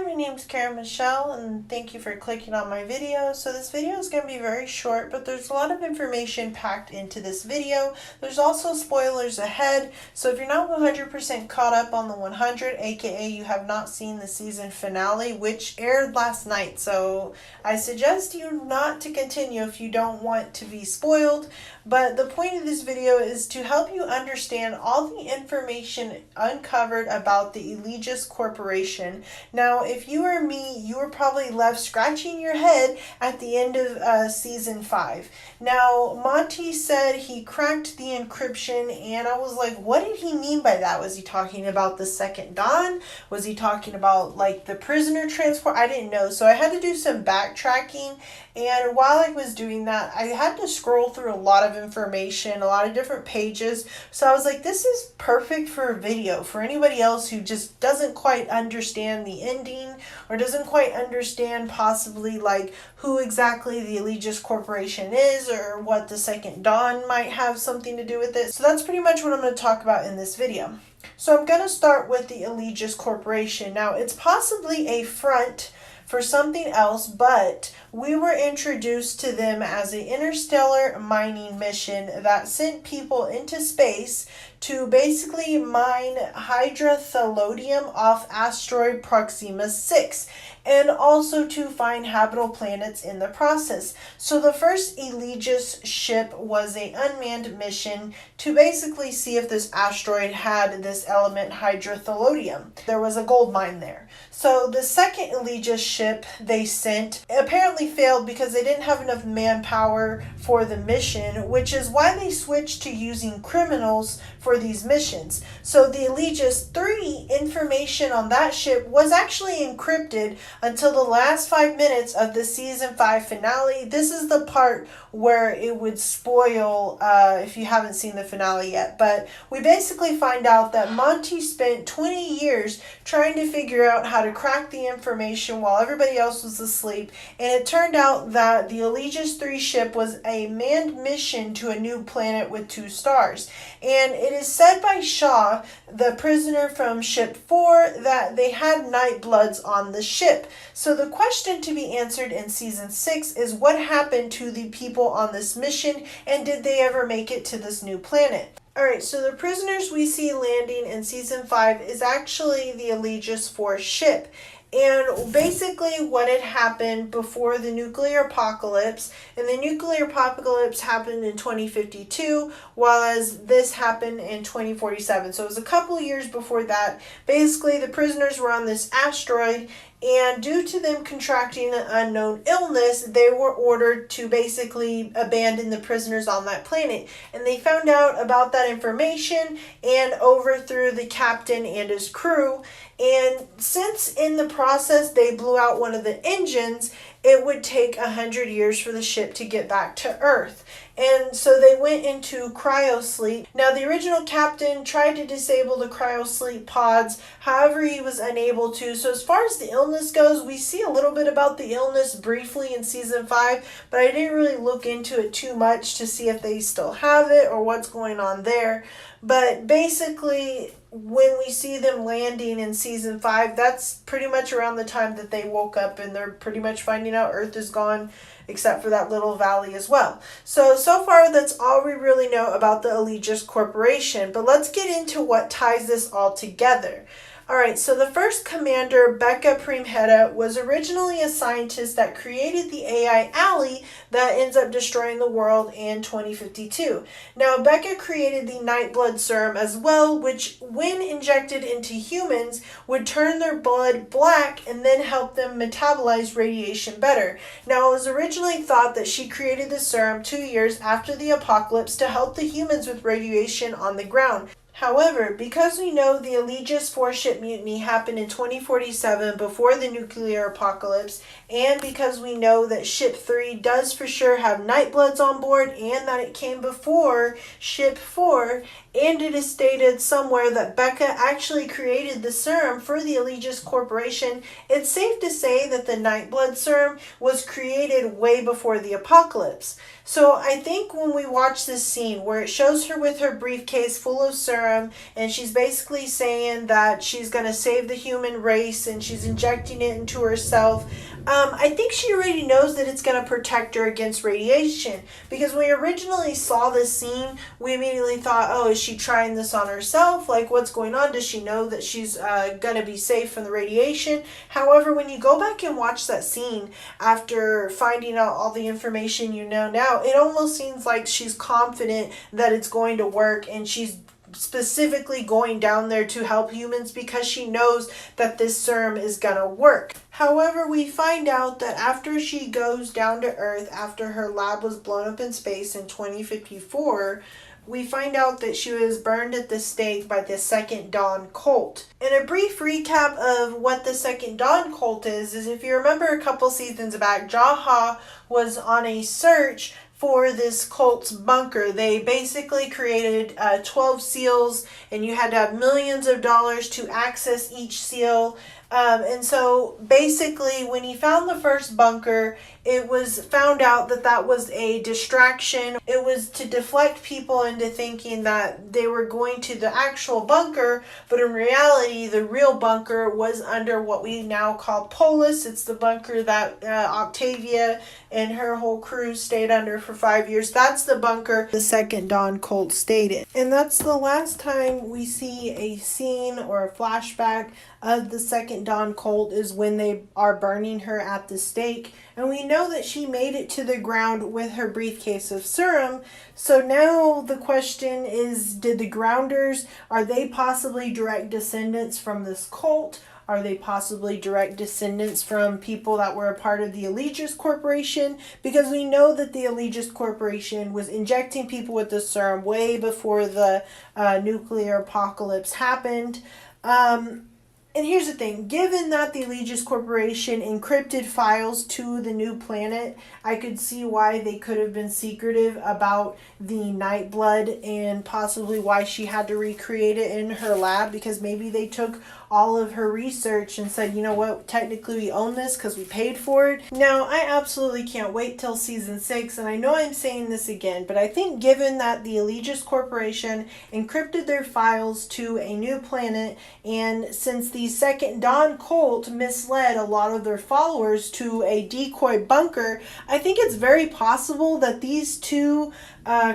my name is Karen Michelle, and thank you for clicking on my video. So this video is going to be very short, but there's a lot of information packed into this video. There's also spoilers ahead, so if you're not 100% caught up on the 100, aka you have not seen the season finale, which aired last night, so I suggest you not to continue if you don't want to be spoiled. But the point of this video is to help you understand all the information uncovered about the Eligius Corporation. Now, if you were me, you were probably left scratching your head at the end of season 5. Now, Monty said he cracked the encryption, and I was like, what did he mean by that? Was he talking about the second dawn? Was he talking about like the prisoner transport? I didn't know, so I had to do some backtracking. And while I was doing that, I had to scroll through a lot of information, a lot of different pages. So I was like, this is perfect for a video for anybody else who just doesn't quite understand the ending or doesn't quite understand possibly like who exactly the Eligius Corporation is or what the second dawn might have something to do with it. So that's pretty much what I'm going to talk about in this video. So I'm going to start with the Eligius Corporation. Now, it's possibly a front for something else, but we were introduced to them as an interstellar mining mission that sent people into space to basically mine hydrothalodium off asteroid Proxima 6, and also to find habitable planets in the process. So the first Eligius ship was an unmanned mission to basically see if this asteroid had this element hydrothalodium. There was a gold mine there. So the second Eligius ship they sent apparently failed because they didn't have enough manpower for the mission, which is why they switched to using criminals for these missions. So the Eligius 3 information on that ship was actually encrypted until the last 5 minutes of the season 5 finale. This is the part where it would spoil if you haven't seen the finale yet. But we basically find out that Monty spent 20 years trying to figure out how to crack the information while everybody else was asleep. And it turned out that the Eligius 3 ship was a manned mission to a new planet with 2 stars. And it is said by Shaw, the prisoner from ship 4, that they had night bloods on the ship. So the question to be answered in season 6 is what happened to the people on this mission, and did they ever make it to this new planet? Alright, so the prisoners we see landing in season 5 is actually the Eligius 4 ship. And basically what had happened before the nuclear apocalypse, and the nuclear apocalypse happened in 2052, while as this happened in 2047. So it was a couple years before that. Basically, the prisoners were on this asteroid, and due to them contracting an unknown illness, they were ordered to basically abandon the prisoners on that planet. And they found out about that information and overthrew the captain and his crew. And since in the process they blew out one of the engines, it would take 100 years for the ship to get back to Earth. And so they went into cryosleep. Now, the original captain tried to disable the cryosleep pods. However, he was unable to. So as far as the illness goes, we see a little bit about the illness briefly in season 5, but I didn't really look into it too much to see if they still have it or what's going on there. But basically, when we see them landing in season 5, that's pretty much around the time that they woke up, and they're pretty much finding out Earth is gone, except for that little valley as well. So far, that's all we really know about the Eligius Corporation. But let's get into what ties this all together. Alright, so the first commander, Becca Primheta, was originally a scientist that created the AI Ally that ends up destroying the world in 2052. Now, Becca created the Nightblood Serum as well, which, when injected into humans, would turn their blood black and then help them metabolize radiation better. Now, it was originally thought that she created the serum 2 years after the apocalypse to help the humans with radiation on the ground. However, because we know the Eligius 4 ship mutiny happened in 2047 before the nuclear apocalypse, and because we know that ship 3 does for sure have Nightbloods on board and that it came before ship 4, and it is stated somewhere that Becca actually created the serum for the Eligius Corporation, it's safe to say that the Nightblood serum was created way before the apocalypse. So I think when we watch this scene where it shows her with her briefcase full of serum and she's basically saying that she's going to save the human race and she's injecting it into herself, I think she already knows that it's going to protect her against radiation, because when we originally saw this scene, we immediately thought, oh, is she trying this on herself? Like, what's going on? Does she know that she's going to be safe from the radiation? However, when you go back and watch that scene after finding out all the information you know now, it almost seems like she's confident that it's going to work, and she's specifically going down there to help humans because she knows that this serum is gonna work. However, we find out that after she goes down to Earth, after her lab was blown up in space in 2054, we find out that she was burned at the stake by the Second Dawn cult. And a brief recap of what the Second Dawn cult is if you remember a couple seasons back, Jaha was on a search for this cult's bunker. They basically created 12 seals, and you had to have millions of dollars to access each seal. And so basically when he found the first bunker, it was found out that that was a distraction. It was to deflect people into thinking that they were going to the actual bunker, but in reality, the real bunker was under what we now call Polis. It's the bunker that Octavia and her whole crew stayed under for 5 years. That's the bunker the Second Dawn cult stayed in. And that's the last time we see a scene or a flashback of the Second Dawn cult, is when they are burning her at the stake. And we know that she made it to the ground with her briefcase of serum. So now the question is, did the grounders, are they possibly direct descendants from this cult? Are they possibly direct descendants from people that were a part of the Eligius Corporation? Because we know that the Eligius Corporation was injecting people with the serum way before the nuclear apocalypse happened. And here's the thing, given that the Eligius Corporation encrypted files to the new planet, I could see why they could have been secretive about the Nightblood and possibly why she had to recreate it in her lab, because maybe they took all of her research and said, you know what, technically we own this because we paid for it. Now, I absolutely can't wait till season 6, and I know I'm saying this again, but I think given that the Eligius Corporation encrypted their files to a new planet, and since the Second Dawn cult misled a lot of their followers to a decoy bunker, I think it's very possible that these two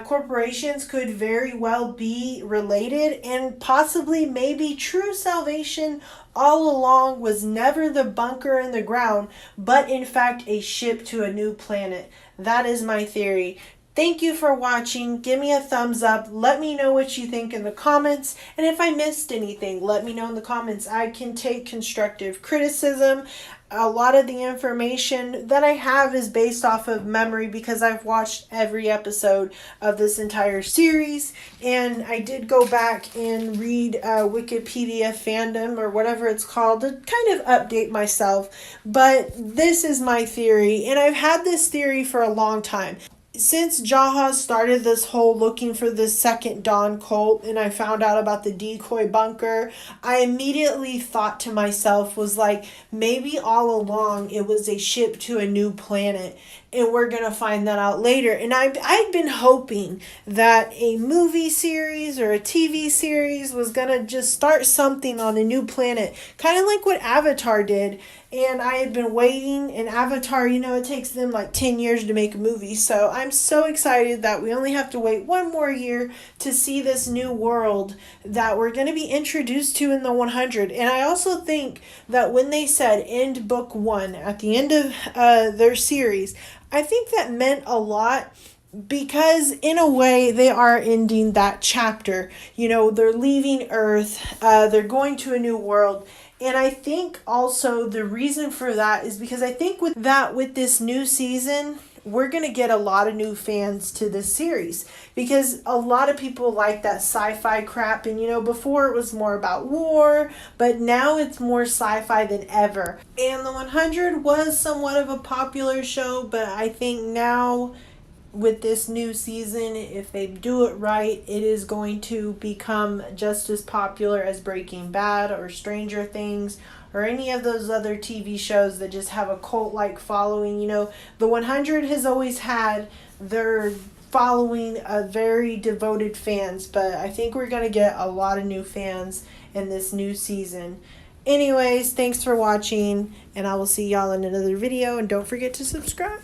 corporations could very well be related, and possibly maybe true salvation all along was never the bunker in the ground, but in fact a ship to a new planet. That is my theory. Thank you for watching. Give me a thumbs up. Let me know what you think in the comments. And if I missed anything, let me know in the comments. I can take constructive criticism. A lot of the information that I have is based off of memory because I've watched every episode of this entire series. And I did go back and read Wikipedia fandom or whatever it's called to kind of update myself. But this is my theory, and I've had this theory for a long time. Since Jaha started this whole looking for the Second Dawn cult, and I found out about the decoy bunker, I immediately thought to myself, was like, maybe all along it was a ship to a new planet, and we're going to find that out later. And I'd been hoping that a movie series or a TV series was going to just start something on a new planet, kind of like what Avatar did. And I had been waiting, and Avatar, you know, it takes them like 10 years to make a movie. So I'm so excited that we only have to wait one more year to see this new world that we're going to be introduced to in the 100. And I also think that when they said end book 1 at the end of their series, I think that meant a lot, because in a way they are ending that chapter. You know, they're leaving Earth, they're going to a new world. And I think also the reason for that is because I think with this new season, we're going to get a lot of new fans to this series, because a lot of people like that sci-fi crap. And, you know, before it was more about war, but now it's more sci-fi than ever. And the 100 was somewhat of a popular show, but I think now with this new season, if they do it right, it is going to become just as popular as Breaking Bad or Stranger Things or any of those other TV shows that just have a cult-like following. You know, the 100 has always had they're following a very devoted fans, but I think we're going to get a lot of new fans in this new season. Anyways, thanks for watching, and I will see y'all in another video, and don't forget to subscribe.